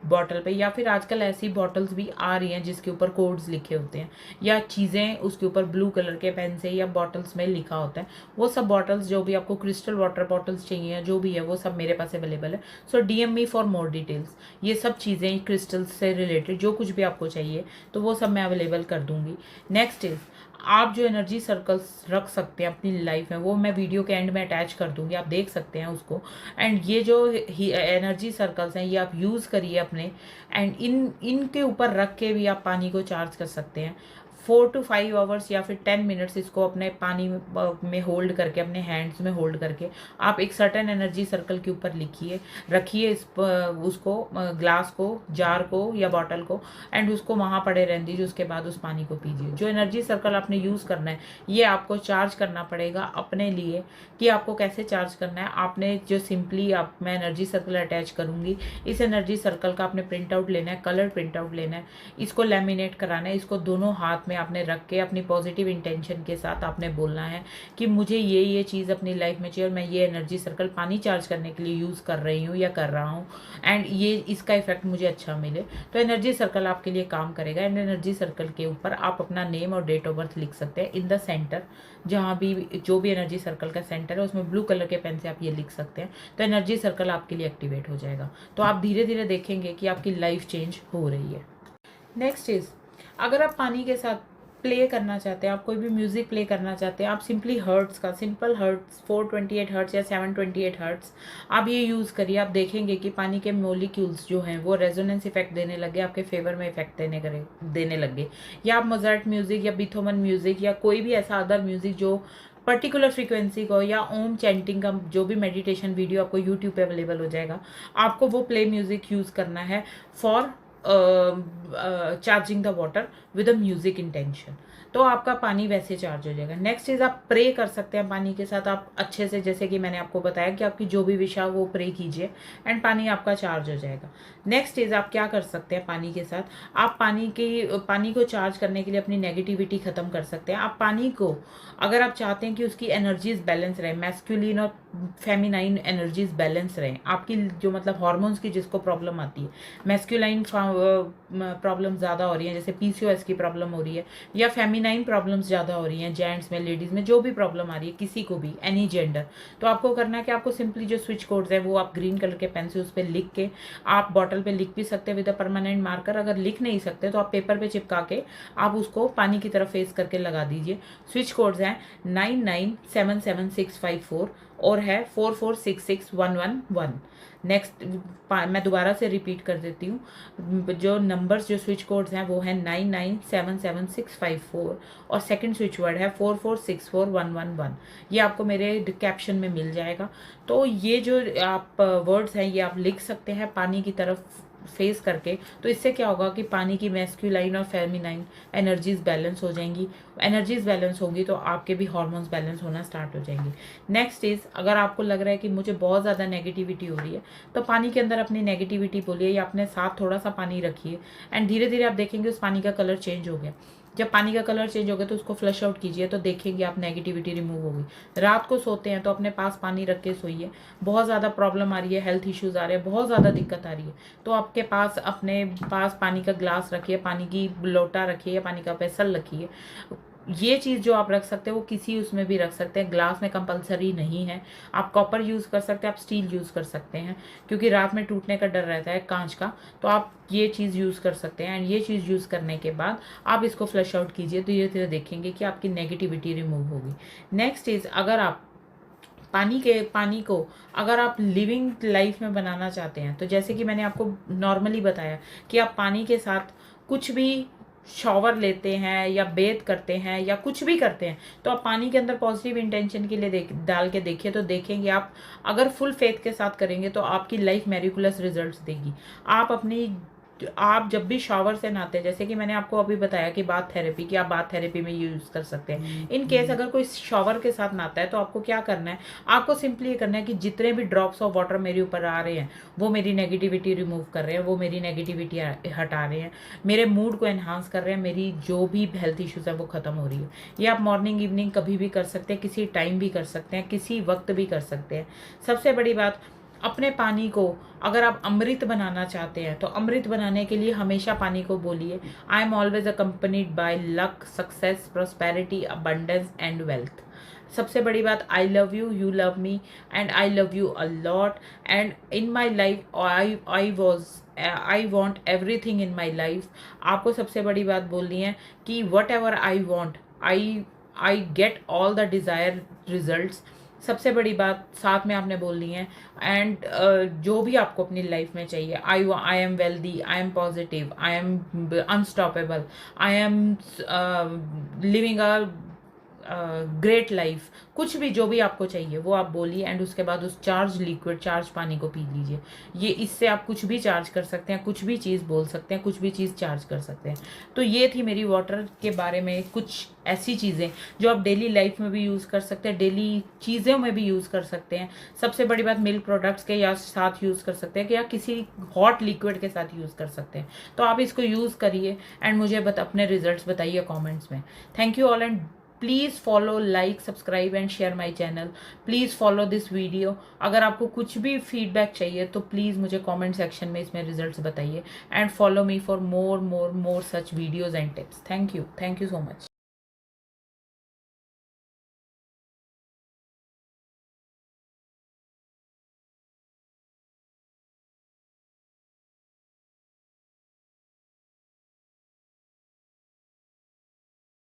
बॉटल पे, या फिर आजकल ऐसी बॉटल्स भी आ रही हैं जिसके ऊपर कोड्स लिखे होते हैं या चीज़ें उसके ऊपर ब्लू कलर के पेन से या बॉटल्स में लिखा होता है। वो सब बॉटल्स जो भी आपको क्रिस्टल वाटर बॉटल्स चाहिए जो भी है वो सब मेरे पास अवेलेबल है। सो DM me for more details. ये सब चीज़ें क्रिस्टल्स से रिलेटेड जो कुछ भी आपको चाहिए तो वो सब मैं अवेलेबल कर दूँगी। नेक्स्ट इज़, आप जो एनर्जी सर्कल्स रख सकते हैं अपनी लाइफ में वो मैं वीडियो के एंड में अटैच कर दूंगी, आप देख सकते हैं उसको। एंड ये जो एनर्जी सर्कल्स हैं ये आप यूज़ करिए अपने, एंड इनके ऊपर रख के भी आप पानी को चार्ज कर सकते हैं। 4 to 5 आवर्स या फिर 10 मिनट्स इसको अपने पानी में होल्ड करके, अपने हैंड्स में होल्ड करके आप एक सर्टेन एनर्जी सर्कल के ऊपर लिखिए, रखिए उसको ग्लास को, जार को या बॉटल को, एंड उसको वहाँ पड़े रहने दीजिए। उसके बाद उस पानी को पीजिए। जो एनर्जी सर्कल आपने यूज़ करना है, ये आपको चार्ज करना पड़ेगा अपने लिए। कि आपको कैसे चार्ज करना है, आपने जो सिंपली मैं एनर्जी सर्कल अटैच करूँगी, इस एनर्जी सर्कल का आपने प्रिंट आउट लेना है, कलर प्रिंट आउट लेना है, इसको लैमिनेट कराना है, इसको दोनों हाथ में आपने रख के अपनी पॉजिटिव इंटेंशन के साथ आपने बोलना है कि मुझे ये चीज़ अपनी लाइफ में चाहिए और मैं ये एनर्जी सर्कल पानी चार्ज करने के लिए यूज़ कर रही हूँ या कर रहा हूँ, एंड ये इसका इफेक्ट मुझे अच्छा मिले। तो एनर्जी सर्कल आपके लिए काम करेगा। एंड एनर्जी सर्कल के ऊपर आप अपना नेम और डेट ऑफ बर्थ लिख सकते हैं इन द सेंटर, जहाँ भी जो भी एनर्जी सर्कल का सेंटर है उसमें ब्लू कलर के पेन से आप ये लिख सकते हैं। तो एनर्जी सर्कल आपके लिए एक्टिवेट हो जाएगा। तो आप धीरे धीरे देखेंगे कि आपकी लाइफ चेंज हो रही है। नेक्स्ट इज, अगर आप पानी के साथ प्ले करना चाहते हैं, आप कोई भी म्यूज़िक प्ले करना चाहते हैं, आप सिंपली हर्ट्स का, सिंपल हर्ट्स 428 हर्ट्स या 728 हर्ट्स आप ये यूज़ करिए। आप देखेंगे कि पानी के मोलिक्यूल्स जो हैं वो रेजोनेंस इफेक्ट देने लगे, आपके फेवर में इफेक्ट देने लगे। या आप मोजार्ट म्यूज़िक या बीथोवन म्यूज़िक या कोई भी ऐसा अदर म्यूज़िक जो पर्टिकुलर फ्रीक्वेंसी को, या ओम चैंटिंग का जो भी मेडिटेशन वीडियो आपको यूट्यूब पे अवेलेबल हो जाएगा, आपको वो प्ले म्यूज़िक यूज़ करना है for charging the water with a music intention. तो आपका पानी वैसे चार्ज हो जाएगा। नेक्स्ट चीज़, आप प्रे कर सकते हैं पानी के साथ। आप अच्छे से, जैसे कि मैंने आपको बताया कि आपकी जो भी विशा वो प्रे कीजिए एंड पानी आपका चार्ज हो जाएगा। नेक्स्ट चीज़, आप क्या कर सकते हैं पानी के साथ, आप पानी को चार्ज करने के लिए अपनी नेगेटिविटी ख़त्म कर सकते हैं। आप पानी को, अगर आप चाहते हैं कि उसकी एनर्जीज बैलेंस रहे, मैस्कुलिन और फेमिनाइन एनर्जीज बैलेंस रहें, आपकी जो मतलब हार्मोन्स की जिसको प्रॉब्लम आती है, मैस्कुलाइन प्रॉब्लम ज़्यादा हो रही है, जैसे पीसीओएस की प्रॉब्लम हो रही है, या फेमिनाइन प्रॉब्लम्स ज़्यादा हो रही हैं, जेंट्स में, लेडीज़ में, जो भी प्रॉब्लम आ रही है, किसी को भी, एनी जेंडर, तो आपको करना है कि आपको सिंपली जो स्विच कोड्स है वो आप ग्रीन कलर के पेन से उस पर लिख के, आप बॉटल पे लिख भी सकते हैं विद अ परमानेंट मार्कर। अगर लिख नहीं सकते तो आप पेपर पे चिपका के आप उसको पानी की तरफ फेस करके लगा दीजिए। स्विच कोड्स हैं 99777654 और है 44661111। नेक्स्ट, मैं दोबारा से रिपीट कर देती हूँ। जो नंबर्स, जो स्विच कोड्स हैं वो हैं 99777654 और सेकंड स्विच वर्ड है 44641111। ये आपको मेरे कैप्शन में मिल जाएगा। तो ये जो आप वर्ड्स हैं ये आप लिख सकते हैं पानी की तरफ फेस करके। तो इससे क्या होगा कि पानी की मैस्कुलाइन और फेमिनाइन एनर्जीज बैलेंस हो जाएंगी। एनर्जीज बैलेंस होंगी तो आपके भी हार्मोन्स बैलेंस होना स्टार्ट हो जाएंगे। नेक्स्ट इज, अगर आपको लग रहा है कि मुझे बहुत ज़्यादा नेगेटिविटी हो रही है, तो पानी के अंदर अपनी नेगेटिविटी बोलिए या अपने साथ थोड़ा सा पानी रखिए एंड धीरे धीरे आप देखेंगे उस पानी का कलर चेंज हो गया। जब पानी का कलर चेंज हो गया तो उसको फ्लश आउट कीजिए, तो देखेंगे आप नेगेटिविटी रिमूव होगी। रात को सोते हैं तो अपने पास पानी रख के सोइए। बहुत ज़्यादा प्रॉब्लम आ रही है, हेल्थ इश्यूज़ आ रहे हैं, बहुत ज़्यादा दिक्कत आ रही है, तो आपके पास, अपने पास पानी का ग्लास रखिए, पानी की लोटा रखिए या पानी का वेसल रखिए। ये चीज़ जो आप रख सकते हैं वो किसी उसमें भी रख सकते हैं, ग्लास में कंपलसरी नहीं है। आप कॉपर यूज़ कर सकते हैं, आप स्टील यूज़ कर सकते हैं, क्योंकि रात में टूटने का डर रहता है कांच का। तो आप ये चीज़ यूज़ कर सकते हैं एंड ये चीज़ यूज़ करने के बाद आप इसको फ्लश आउट कीजिए, तो धीरे धीरे देखेंगे कि आपकी नेगेटिविटी रिमूव होगी। नेक्स्ट इज़, अगर आप पानी को अगर आप लिविंग लाइफ में बनाना चाहते हैं, तो जैसे कि मैंने आपको नॉर्मली बताया कि आप पानी के साथ कुछ भी शॉवर लेते हैं या बेथ करते हैं या कुछ भी करते हैं, तो आप पानी के अंदर पॉजिटिव इंटेंशन के लिए डाल के देखिए, तो देखेंगे आप अगर फुल फेथ के साथ करेंगे तो आपकी लाइफ मेरिकुलस रिजल्ट्स देगी। आप जब भी शावर से नहाते हैं, जैसे कि मैंने आपको अभी बताया कि बाथ थेरेपी की, आप बाथ थेरेपी में यूज़ कर सकते हैं। इन केस अगर कोई शावर के साथ नहाता है तो आपको क्या करना है, आपको सिंपली ये करना है कि जितने भी ड्रॉप्स ऑफ वाटर मेरे ऊपर आ रहे हैं वो मेरी नेगेटिविटी रिमूव कर रहे हैं, वो मेरी नेगेटिविटी हटा रहे हैं, मेरे मूड को एनहांस कर रहे हैं, मेरी जो भी हेल्थ इश्यूज़ है वो ख़त्म हो रही है। ये आप मॉर्निंग इवनिंग कभी भी कर सकते हैं, किसी टाइम भी कर सकते हैं, किसी वक्त भी कर सकते हैं। सबसे बड़ी बात, अपने पानी को अगर आप अमृत बनाना चाहते हैं तो अमृत बनाने के लिए हमेशा पानी को बोलिए, I am always accompanied by luck, success, prosperity, abundance and wealth. सबसे बड़ी बात, I love you, you love me and I love you a lot and in my life I want everything in my life. आपको सबसे बड़ी बात बोलनी है कि what ever I want, I get all the desire results सबसे बड़ी बात साथ में आपने बोलनी है। एंड जो भी आपको अपनी लाइफ में चाहिए, I am wealthy, I am positive, I am unstoppable, I am living a great life, कुछ भी जो भी आपको चाहिए वो आप बोलिए। एंड उसके बाद उस चार्ज लिक्विड, चार्ज पानी को पी लीजिए। ये इससे आप कुछ भी चार्ज कर सकते हैं, कुछ भी चीज़ बोल सकते हैं, कुछ भी चीज़ चार्ज कर सकते हैं। तो ये थी मेरी वाटर के बारे में कुछ ऐसी चीज़ें जो आप डेली लाइफ में भी यूज़ कर सकते हैं, डेली चीज़ों में भी यूज़ कर सकते हैं। सबसे बड़ी बात, मिल्क प्रोडक्ट्स के या साथ यूज़ कर सकते हैं कि या किसी हॉट लिक्विड के साथ यूज़ कर सकते हैं। तो आप इसको यूज़ करिए एंड मुझे अपने रिजल्ट्स बताइए कमेंट्स में। Thank you all and please follow, like, subscribe and share my channel. Please follow this video. अगर आपको कुछ भी फीडबैक चाहिए तो प्लीज़ मुझे कमेंट सेक्शन में इसमें रिजल्ट्स बताइए। And follow me for more such videos and tips. Thank you so much.